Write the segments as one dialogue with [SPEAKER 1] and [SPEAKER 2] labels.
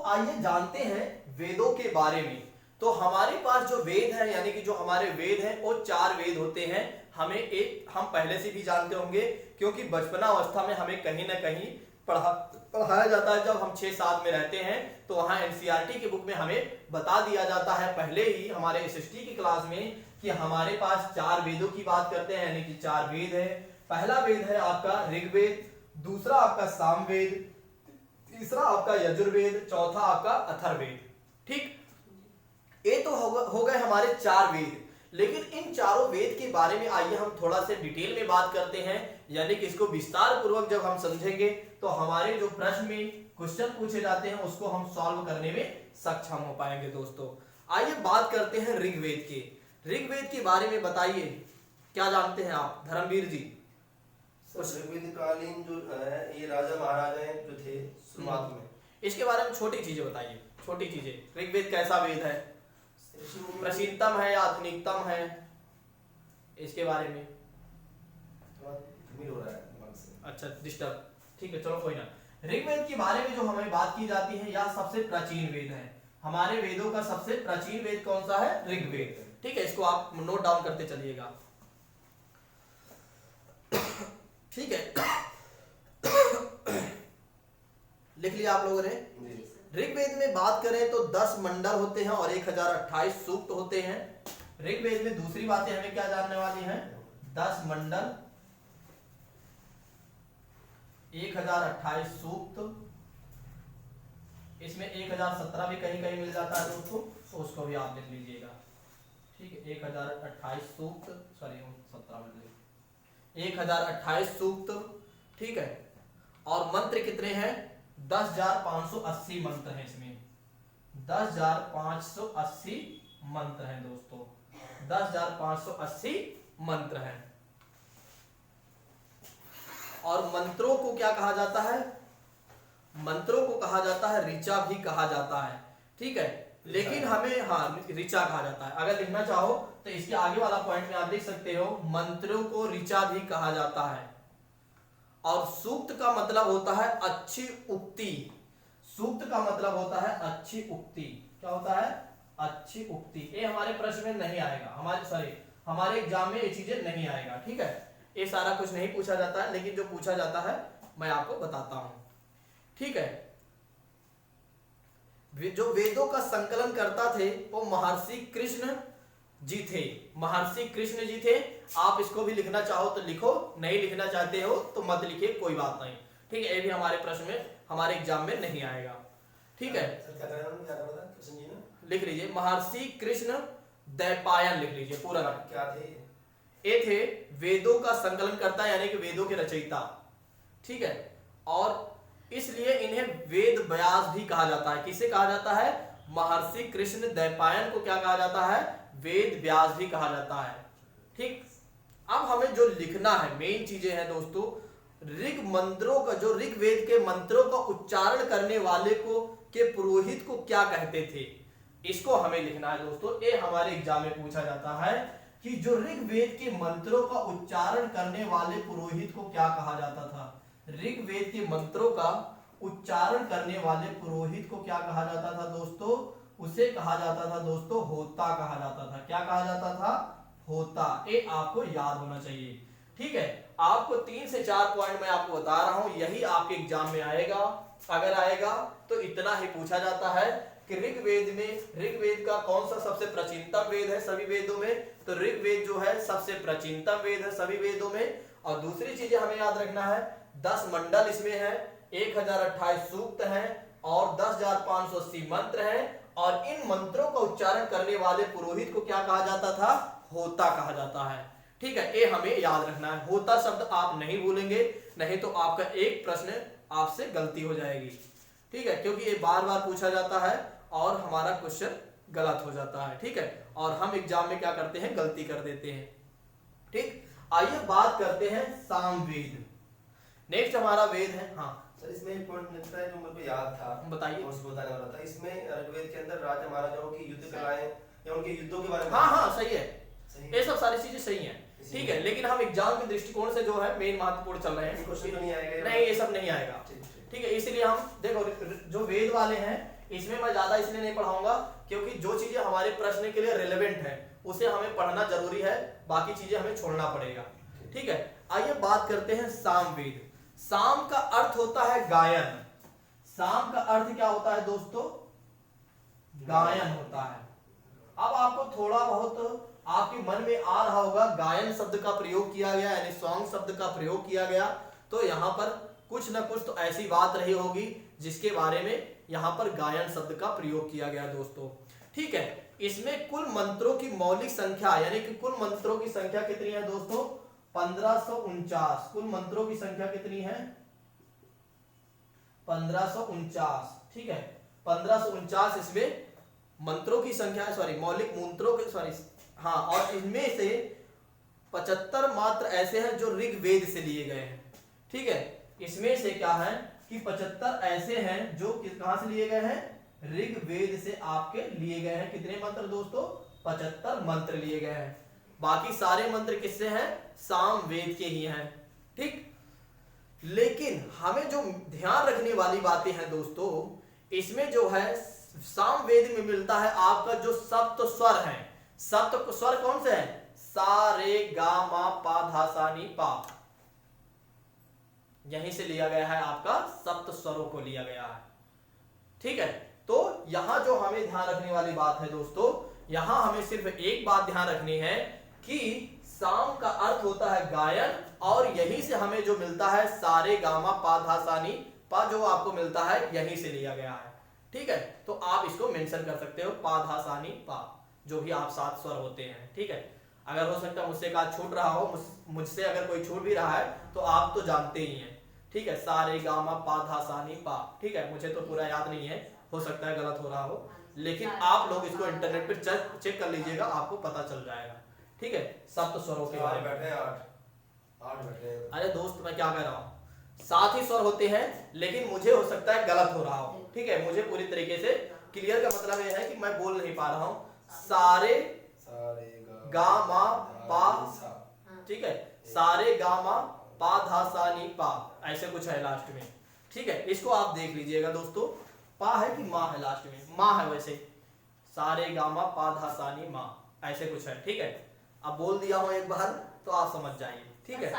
[SPEAKER 1] आइए जानते हैं वेदों के बारे में। तो हमारे पास जो वेद है, यानी कि जो हमारे वेद हैं वो 4 वेद होते हैं। हम पहले से भी जानते होंगे, क्योंकि बचपना अवस्था में हमें कहीं ना कहीं पढ़ाया जाता है। जब हम 6-7 में रहते हैं तो वहाँ एनसीईआरटी की बुक में हमें बता दिया जाता है पहले ही हमारे एसएसटी की क्लास में कि हमारे पास 4 वेदों की बात करते हैं, यानी कि 4 वेद है। पहला वेद है आपका ऋग्वेद, दूसरा आपका सामवेद, तीसरा आपका यजुर्वेद, चौथा आपका अथर्ववेद। ठीक, ये तो हो गए हमारे 4 वेद। लेकिन इन चारों वेद के बारे में आइए हम थोड़ा से डिटेल में बात करते हैं, यानी कि इसको विस्तार पूर्वक जब हम समझेंगे तो हमारे जो प्रश्न में क्वेश्चन पूछे जाते हैं उसको हम सॉल्व करने में सक्षम हो पाएंगे। दोस्तों आइए बात करते हैं ऋग्वेद के। ऋग्वेद के बारे में बताइए, क्या जानते हैं आप धर्मवीर जी?
[SPEAKER 2] ऋग्वेद कालीन जो है ये राजा महाराजा जो थे शुरुआत में,
[SPEAKER 1] इसके बारे में छोटी चीजें बताइए, छोटी चीजें। ऋग्वेद कैसा वेद है? प्राचीनतम है या आधुनिकतम है? इसके बारे में
[SPEAKER 2] हो रहा है दिमाग से।
[SPEAKER 1] अच्छा, डिस्टर्ब, ठीक है, चलो कोई ना। ऋग्वेद के बारे में जो हमें बात की जाती है, यह सबसे प्राचीन वेद है। हमारे वेदों का सबसे प्राचीन वेद कौन सा है? ऋग्वेद। ठीक है, इसको आप नोट डाउन करते चलिएगा। ठीक है, लिख लिया आप लोगों ने? ऋग्वेद में बात करें तो 10 मंडल होते हैं और 1028 सूक्त होते हैं। ऋग्वेद में दूसरी बातें हमें क्या जानने वाली हैं? 10 मंडल, 1028 सूक्त, इसमें 1017 भी कहीं कहीं मिल जाता है दोस्तों, तो उसको भी आप लिख लीजिएगा। ठीक है, 1028 सूक्त, सॉरी 17 मिल गए, 1028 सूक्त। ठीक है, और मंत्र कितने हैं? 10,580 मंत्र हैं इसमें। 10,580 मंत्र हैं दोस्तों, 10,580 मंत्र हैं। और मंत्रों को क्या कहा जाता है? मंत्रों को कहा जाता है ऋचा भी कहा जाता है। ठीक है, लेकिन हमें ऋचा कहा जाता है। अगर लिखना चाहो तो इसके आगे वाला पॉइंट में आप लिख सकते हो, मंत्रों को ऋचा भी कहा जाता है। और सूक्त का मतलब होता है अच्छी उक्ति। सूक्त का मतलब होता है अच्छी उक्ति। क्या होता है? अच्छी उक्ति। ये हमारे प्रश्न में नहीं आएगा, हमारे एग्जाम में ये चीजें नहीं आएगा। ठीक है, ये सारा कुछ नहीं पूछा जाता है, लेकिन जो पूछा जाता है मैं आपको बताता हूं। ठीक है, जो वेदों का संकलन करता थे वो महर्षि कृष्ण जी थे। महर्षि कृष्ण जी थे। आप इसको भी लिखना चाहो तो लिखो, नहीं लिखना चाहते हो तो मत लिखिए, कोई बात नहीं। ठीक है, ये भी हमारे प्रश्न में, हमारे एग्जाम में नहीं आएगा। ठीक है, लिख लीजिए महर्षि कृष्ण द्वैपायन, लिख लीजिए पूरा नाम।
[SPEAKER 2] क्या थे?
[SPEAKER 1] ये थे वेदों का संकलन करता, यानी कि वेदों के रचयिता। ठीक है, और इसलिए इन्हें वेद व्यास भी कहा जाता है। किसे कहा जाता है? महर्षि कृष्ण द्वैपायन को क्या कहा जाता है? वेद व्यास भी कहा जाता है। ठीक, अब हमें जो लिखना है, मेन चीजें हैं दोस्तों, ऋग मंत्रों का, जो ऋग्वेद के मंत्रों का उच्चारण करने वाले को के पुरोहित को क्या कहते थे, इसको हमें लिखना है दोस्तों। ये हमारे एग्जाम में पूछा जाता है कि जो ऋग्वेद के मंत्रों का उच्चारण करने वाले पुरोहित को क्या कहा जाता था। ऋग्वेद के मंत्रों का उच्चारण करने वाले पुरोहित को क्या कहा जाता था दोस्तों? उसे कहा जाता था दोस्तों होता कहा जाता था। क्या कहा जाता था? होता। ये आपको याद होना चाहिए। ठीक है, आपको 3 से 4 पॉइंट मैं आपको बता रहा हूं, यही आपके एग्जाम में आएगा। अगर आएगा तो इतना ही पूछा जाता है कि ऋग्वेद का कौन सा सबसे प्राचीनतम वेद है सभी वेदों में? तो ऋग्वेद जो है सबसे प्राचीनतम वेद है सभी वेदों में। और दूसरी चीजें हमें याद रखना है, 10 मंडल इसमें है, 1028 सूक्त हैं और 10,580 मंत्र हैं। और इन मंत्रों का उच्चारण करने वाले पुरोहित को क्या कहा जाता था? होता कहा जाता है। ठीक है, ये हमें याद रखना है। होता शब्द आप नहीं भूलेंगे, नहीं तो आपका एक प्रश्न आपसे गलती हो जाएगी। ठीक है, क्योंकि ये बार बार पूछा जाता है और हमारा क्वेश्चन गलत हो जाता है। ठीक है, और हम एग्जाम में क्या करते हैं? गलती कर देते हैं। ठीक, आइए बात करते हैं सामवेद। नेक्स्ट हमारा वेद है। हाँ
[SPEAKER 2] सर, इसमें एक पॉइंट मिलता है जो मुझे याद था,
[SPEAKER 1] बताइए।
[SPEAKER 2] उसको बताने वाला था। इसमें ऋग्वेद के अंदर राजा महाराजाओं की युद्ध कलाएं या उनके युद्धों के बारे में।
[SPEAKER 1] हाँ, सही है, ये सब सारी चीजें सही हैं। ठीक है, लेकिन हम एग्जाम के दृष्टिकोण से जो है मेन महत्वपूर्ण चल रहे हैं।
[SPEAKER 2] क्वेश्चन तो नहीं आएगा?
[SPEAKER 1] नहीं, ये सब नहीं आएगा। ठीक है, इसलिए हम देखो जो वेद वाले हैं इसमें मैं ज्यादा इसलिए नहीं पढ़ाऊंगा क्योंकि जो चीजें हमारे प्रश्न के लिए रिलेवेंट है उसे हमें पढ़ना जरूरी है, बाकी चीजें हमें छोड़ना पड़ेगा। ठीक है, आइए बात करते हैं सामवेद। साम का अर्थ होता है गायन। साम का अर्थ क्या होता है दोस्तों? गायन होता है। अब आपको थोड़ा बहुत आपके मन में आ रहा होगा गायन शब्द का प्रयोग किया गया, यानी सॉन्ग शब्द का प्रयोग किया गया, तो यहाँ पर कुछ ना कुछ तो ऐसी बात रही होगी जिसके बारे में यहाँ पर गायन शब्द का प्रयोग किया गया दोस्तों। ठीक है, इसमें कुल मंत्रों की मौलिक संख्या यानी कि कुल मंत्रों की संख्या कितनी है दोस्तों? 1549। कुल मंत्रों की संख्या कितनी है? 1549। ठीक है, 1549 इसमें मंत्रों की संख्या है, सॉरी मौलिक मंत्रों के, सॉरी हाँ, और इनमें से 75 मात्र ऐसे हैं जो ऋग्वेद से लिए गए हैं। ठीक है, इसमें से क्या है कि 75 ऐसे हैं जो कहां से लिए गए हैं? ऋग्वेद से आपके लिए गए हैं। कितने मंत्र दोस्तों? 75 मंत्र लिए गए हैं। बाकी सारे मंत्र किससे हैं? सामवेद के ही हैं। ठीक, लेकिन हमें जो ध्यान रखने वाली बातें हैं दोस्तों, इसमें जो है सामवेद में मिलता है आपका जो सप्त स्वर है। सप्त स्वर कौन से हैं? सा रे गा मा पा धा सा नी पा, यहीं से लिया गया है, आपका सप्त स्वरों को लिया गया है। ठीक है, तो यहां जो हमें ध्यान रखने वाली बात है दोस्तों, यहां हमें सिर्फ एक बात ध्यान रखनी है कि साम का अर्थ होता है गायन, और यहीं से हमें जो मिलता है सारे गामा पा धा सा नी पा, जो आपको मिलता है यहीं से लिया गया है। ठीक है, तो आप इसको मेंशन कर सकते हो, पा धा सा नी पा, जो भी आप 7 स्वर होते हैं। ठीक है, अगर हो सकता है मुझसे का छूट रहा हो, मुझसे अगर कोई छूट भी रहा है तो आप तो जानते ही हैं। ठीक है, सारे गामा पा धा सा नी पा। ठीक है, मुझे तो पूरा याद नहीं है, हो सकता है गलत हो रहा हो, लेकिन आप लोग इसको इंटरनेट पे चेक कर लीजिएगा, आपको पता चल जाएगा। ठीक है, सप्त स्वरों के बारे में।
[SPEAKER 2] बैठे 8 बैठे हैं।
[SPEAKER 1] अरे दोस्त मैं क्या कह रहा हूँ, 7 ही स्वर होते हैं, लेकिन मुझे हो सकता है गलत हो रहा हो। ठीक है, मुझे पूरी तरीके से क्लियर का मतलब यह है कि मैं बोल नहीं पा रहा हूँ। सारे गा मा पा, ठीक है, सारे गा मा पा धा सा नी पा, ऐसे कुछ है लास्ट में। ठीक है, इसको आप देख लीजिएगा दोस्तों, पा है कि माँ है लास्ट में? माँ है वैसे, सारे गामा पा धा सा नी माँ, ऐसे कुछ है। ठीक है, अब बोल दिया हूं एक बार तो आप समझ जाइए। ठीक है,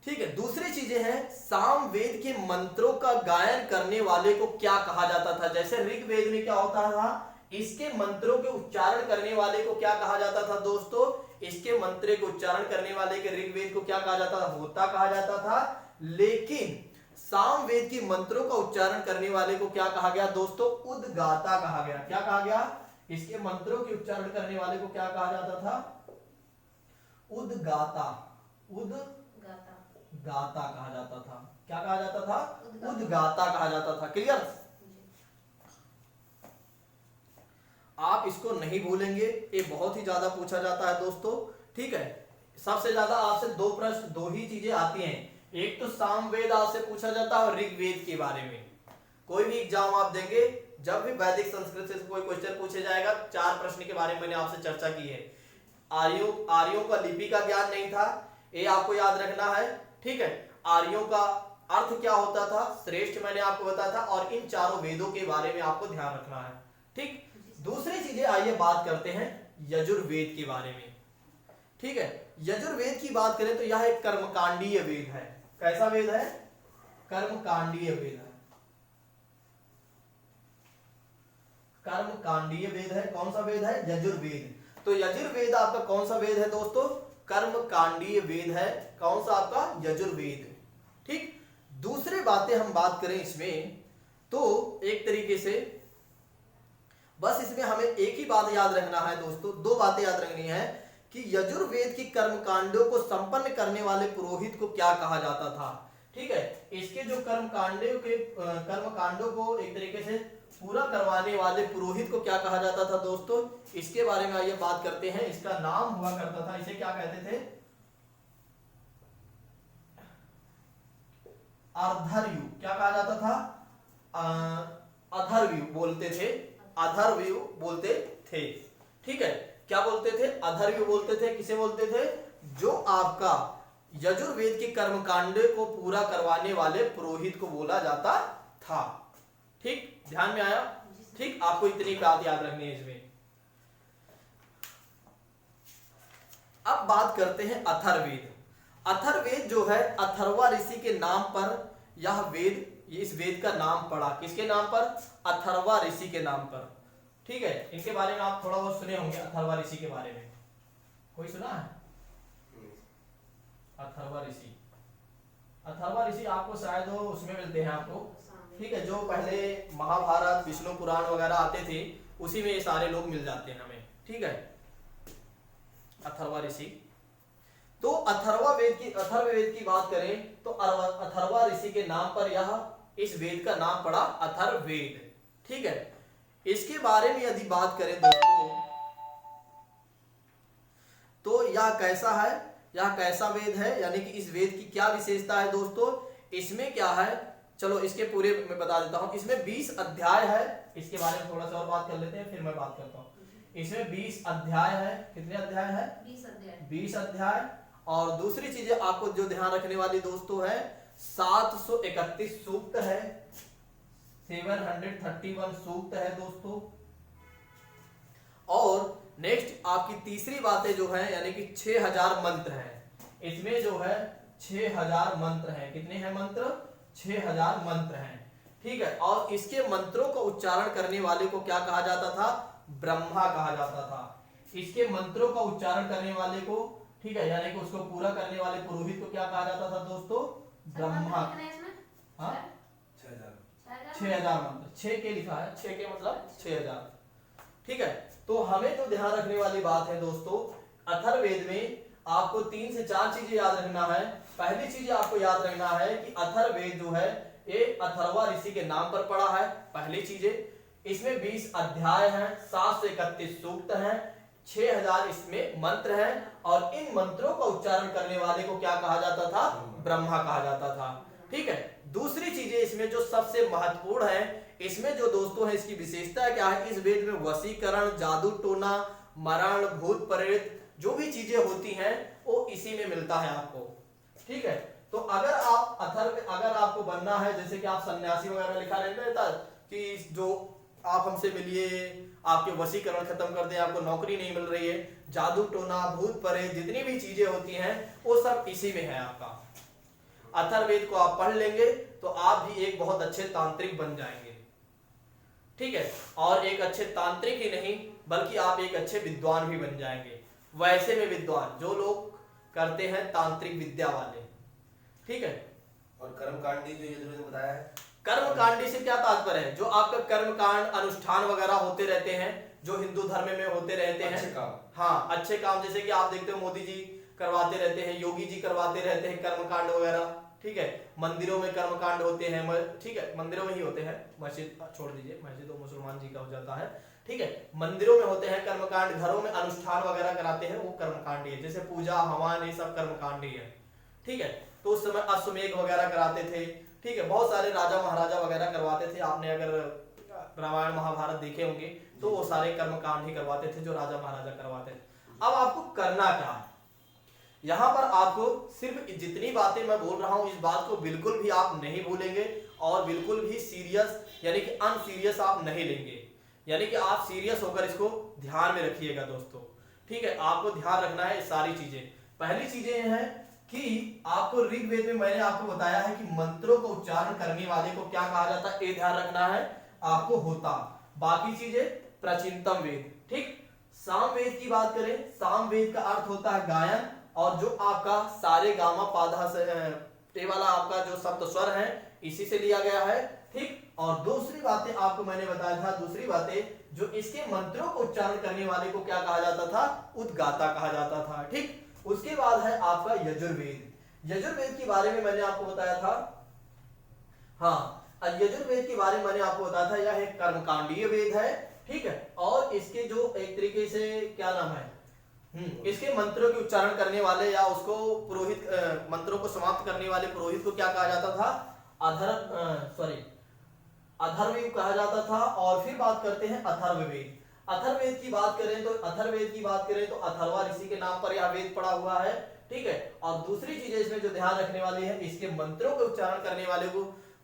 [SPEAKER 1] ठीक है, दूसरी चीजें हैं, सामवेद के मंत्रों का गायन करने वाले को क्या कहा जाता था? जैसे ऋग्वेद में क्या होता था, इसके मंत्रों के उच्चारण करने वाले को क्या कहा जाता था दोस्तों? इसके मंत्र के उच्चारण करने वाले के ऋग्वेद को क्या कहा जाता था? होता कहा जाता था। लेकिन सामवेद के मंत्रों का उच्चारण करने वाले को क्या कहा गया दोस्तों? उद्गाता कहा गया। क्या कहा गया? इसके मंत्रों के उच्चारण करने वाले को क्या कहा जाता था? उद्गाता। उद्गाता कहा जाता था। क्या कहा जाता था? उद्गाता कहा जाता था। क्लियर? आप इसको नहीं भूलेंगे, ये बहुत ही ज्यादा पूछा जाता है दोस्तों। ठीक है, सबसे ज्यादा आपसे 2 प्रश्न, 2 ही चीजें आती हैं, एक तो सामवेद आपसे पूछा जाता है और ऋग्वेद के बारे में। कोई भी एग्जाम आप देंगे, जब भी वैदिक संस्कृत से कोई क्वेश्चन पूछे जाएगा, 4 प्रश्न के बारे में मैंने आपसे चर्चा की है। आर्यों का लिपि का ज्ञान नहीं था, ये आपको याद रखना है। ठीक है, आर्यों का अर्थ क्या होता था, श्रेष्ठ मैंने आपको बताया था, और इन चारों वेदों के बारे में आपको ध्यान रखना है। ठीक, दूसरी चीजें आइए बात करते हैं यजुर्वेद के बारे में। ठीक है, यजुर्वेद की बात करें तो यह एक कर्मकांडीय वेद है। कैसा वेद है? कर्मकांडीय वेद है। कर्मकांडीय वेद है। कौन सा वेद है? यजुर्वेद। तो यजुर्वेद आपका कौन सा वेद है दोस्तों? कर्मकांडीय वेद है। कौन सा आपका? यजुर्वेद। ठीक, दूसरी बातें हम बात करें इसमें तो एक तरीके से बस इसमें हमें एक ही बात याद रखना है दोस्तों, 2 बातें याद रखनी है कि यजुर्वेद की कर्मकांडों को संपन्न करने वाले पुरोहित को क्या कहा जाता था। ठीक है, इसके जो कर्मकांडों को एक तरीके से पूरा करवाने वाले पुरोहित को क्या कहा जाता था दोस्तों? इसके बारे में आइए बात करते हैं। इसका नाम हुआ करता था, इसे क्या कहते थे? अर्धर्यु। क्या कहा जाता था? अधर्व्यु बोलते थे, अधर्व्यु बोलते थे। ठीक है, क्या बोलते थे? अधर्व्यु बोलते थे। किसे बोलते थे? जो आपका यजुर्वेद के कर्मकांड को पूरा करवाने वाले पुरोहित को बोला जाता था। ठीक, ध्यान में आया? ठीक, आपको इतनी बात याद रखनी है इसमें। अब बात करते हैं अथर्ववेद। अथर्ववेद जो है अथर्वा ऋषि के नाम पर यह वेद, इस वेद का नाम पड़ा। किसके नाम पर? अथर्वा ऋषि के नाम पर। ठीक है, इनके बारे में आप थोड़ा बहुत सुने होंगे, अथर्वा ऋषि के बारे में कोई सुना है? अथर्वा ऋषि, अथर्वा ऋषि आपको शायद वो उसमें मिलते हैं आपको। ठीक है, जो पहले महाभारत विष्णु पुराण वगैरह आते थे उसी में ये सारे लोग मिल जाते हैं हमें। ठीक है, अथर्वा ऋषि। तो अथर्ववेद की बात करें तो अथर्वा ऋषि के नाम पर यह इस वेद का नाम पड़ा अथर्ववेद। ठीक है, इसके बारे में यदि बात करें दोस्तों तो यह कैसा है, यह कैसा वेद है, यानी कि इस वेद की क्या विशेषता है दोस्तों? इसमें क्या है, चलो इसके पूरे मैं बता देता हूं। इसमें 20 अध्याय है, इसके बारे में थोड़ा सा और बात कर लेते हैं, फिर मैं बात करता हूं। इसमें 20 अध्याय है। कितने अध्याय है? 20 अध्याय। और दूसरी चीजें आपको जो ध्यान रखने वाली दोस्तों है, 731 सूक्त है, 731 सूक्त है दोस्तों। और नेक्स्ट आपकी तीसरी बातें जो है, यानी कि 6000 मंत्र हैं। इसमें जो है 6000 मंत्र हैं। कितने हैं मंत्र? 6000 मंत्र हैं। ठीक है, और इसके मंत्रों का उच्चारण करने वाले को क्या कहा जाता था? ब्रह्मा कहा जाता था। इसके मंत्रों का उच्चारण करने वाले को, ठीक है, यानी कि उसको पूरा करने वाले पुरोहित को क्या कहा जाता था दोस्तों? ब्रह्मा। हाँ, 6000 मंत्र, 6 के लिखा है, 6 के मतलब 6000। ठीक है, तो हमें तो ध्यान रखने वाली बात है दोस्तों, अथर्ववेद में आपको 3 से 4 चीजें याद रखना है। पहली चीज आपको याद रखना है कि अथर्ववेद जो है ये अथर्वा ऋषि के नाम पर पड़ा है। पहली चीजें, इसमें 20 अध्याय हैं, 731 सूक्त हैं, 6000 इसमें मंत्र हैं, और इन मंत्रों का उच्चारण करने वाले को क्या कहा जाता था? ब्रह्मा कहा जाता था। ठीक है, दूसरी चीजें इसमें जो सबसे महत्वपूर्ण है, इसमें जो दोस्तों है इसकी विशेषता क्या है? इस वेद में वशीकरण, जादू टोना, मरण, भूत प्रेत जो भी चीजें होती हैं वो इसी में मिलता है आपको। ठीक है, तो अगर आपको बनना है, जैसे कि आप सन्यासी वगैरह लिखा रहता है कि जो आप हमसे मिलिए, आपके वशीकरण खत्म कर दें, आपको नौकरी नहीं मिल रही है, जादू टोना, भूत प्रेत जितनी भी चीजें होती हैं वो सब इसी में है आपका। अथर्ववेद को आप पढ़ लेंगे तो आप भी एक बहुत अच्छे तांत्रिक बन जाएंगे। ठीक है, और एक अच्छे तांत्रिक ही नहीं बल्कि आप एक अच्छे विद्वान भी बन जाएंगे। वैसे में विद्वान जो लोग करते हैं तांत्रिक विद्या वाले। ठीक है,
[SPEAKER 2] और कर्मकांडी जो यजुर्वेद में बताया है,
[SPEAKER 1] कर्मकांडी से क्या तात्पर्य है? जो आपका कर्मकांड अनुष्ठान वगैरह होते रहते हैं, जो हिंदू धर्म में होते रहते हैं,
[SPEAKER 2] अच्छे काम।
[SPEAKER 1] हाँ, अच्छे काम, जैसे कि आप देखते हो मोदी जी करवाते रहते हैं, योगी जी करवाते रहते हैं कर्मकांड वगैरह। ठीक है, मंदिरों में कर्मकांड होते हैं, ठीक है, मंदिरों में ही होते हैं, मस्जिद छोड़ दीजिए, मस्जिद तो मुसलमान जी का हो जाता है। ठीक है, मंदिरों में होते हैं कर्मकांड, घरों में अनुष्ठान वगैरह कराते हैं, वो कर्मकांड ही है, जैसे पूजा हवन ये सब कर्मकांड ही है। ठीक है, तो उस समय अश्वमेध वगैरह कराते थे। ठीक है, बहुत सारे राजा महाराजा वगैरह करवाते थे। आपने अगर रामायण महाभारत देखे होंगे तो वो सारे कर्मकांड ही करवाते थे जो राजा महाराजा करवाते थे। अब आपको करना क्या है, यहां पर आपको सिर्फ जितनी बातें मैं बोल रहा हूं इस बात को बिल्कुल भी आप नहीं भूलेंगे, और बिल्कुल भी सीरियस यानी कि अनसीरियस आप नहीं लेंगे, यानी कि आप सीरियस होकर इसको ध्यान में रखिएगा दोस्तों। ठीक है, आपको ध्यान रखना है सारी चीजें। पहली चीजें ये है कि आपको ऋग्वेद में मैंने आपको बताया है कि मंत्रों को उच्चारण करने वाले को क्या कहा जाता है, ये ध्यान रखना है आपको होता। बाकी चीजें प्राचीनतम वेद। ठीक, सामवेद की बात करें, सामवेद का अर्थ होता है गायन, और जो आपका सारे गामा पाधा से ये वाला आपका जो सप्त स्वर है इसी से लिया गया है। ठीक, और दूसरी बातें आपको मैंने बताया था, दूसरी बातें जो इसके मंत्रों को उच्चारण करने वाले को क्या कहा जाता था, उद्गाता कहा जाता था। ठीक, उसके बाद है आपका यजुर्वेद। यजुर्वेद के बारे में मैंने आपको बताया था, हाँ, यजुर्वेद के बारे में मैंने आपको बताया था यह एक कर्मकांडीय वेद है। ठीक है, और इसके जो एक तरीके से क्या नाम है, इसके मंत्रों के उच्चारण करने वाले या उसको पुरोहित, मंत्रों को समाप्त करने वाले पुरोहित को क्या कहा जाता था, अधर्ववेद कहा जाता था। और फिर बात करते हैं अथर्ववेद। अथर्ववेद की बात करें तो अथर्वा ऋषि के नाम पर यह वेद पड़ा हुआ है, ठीक है। और दूसरी चीज इसमें जो ध्यान रखने वाली है, इसके मंत्रों के उच्चारण करने वाले को,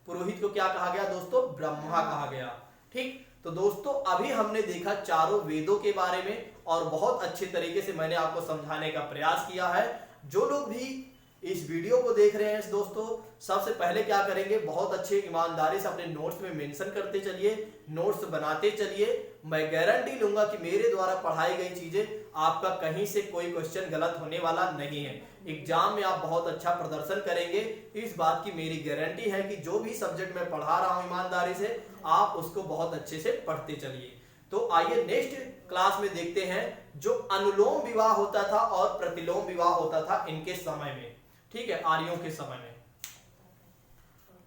[SPEAKER 1] पुरोहित को क्या कहा गया दोस्तों? ब्रह्मा कहा गया, ठीक। तो दोस्तों अभी हमने देखा चारों वेदों के बारे में और बहुत अच्छे तरीके से मैंने आपको समझाने का प्रयास किया है। जो लोग भी इस वीडियो को देख रहे हैं दोस्तों, सबसे पहले क्या करेंगे, बहुत अच्छे ईमानदारी से अपने नोट्स में मेंशन करते चलिए, नोट्स बनाते चलिए। मैं गारंटी लूंगा कि मेरे द्वारा पढ़ाई गई चीजें आपका कहीं से कोई क्वेश्चन गलत होने वाला नहीं है। एग्जाम में आप बहुत अच्छा प्रदर्शन करेंगे, इस बात की मेरी गारंटी है कि जो भी सब्जेक्ट मैं पढ़ा रहा हूं ईमानदारी से, आप उसको बहुत अच्छे से पढ़ते चलिए। तो आइए नेक्स्ट क्लास में देखते हैं जो अनुलोम विवाह होता था और प्रतिलोम विवाह होता था इनके समय में, ठीक है, आर्यों के समय में।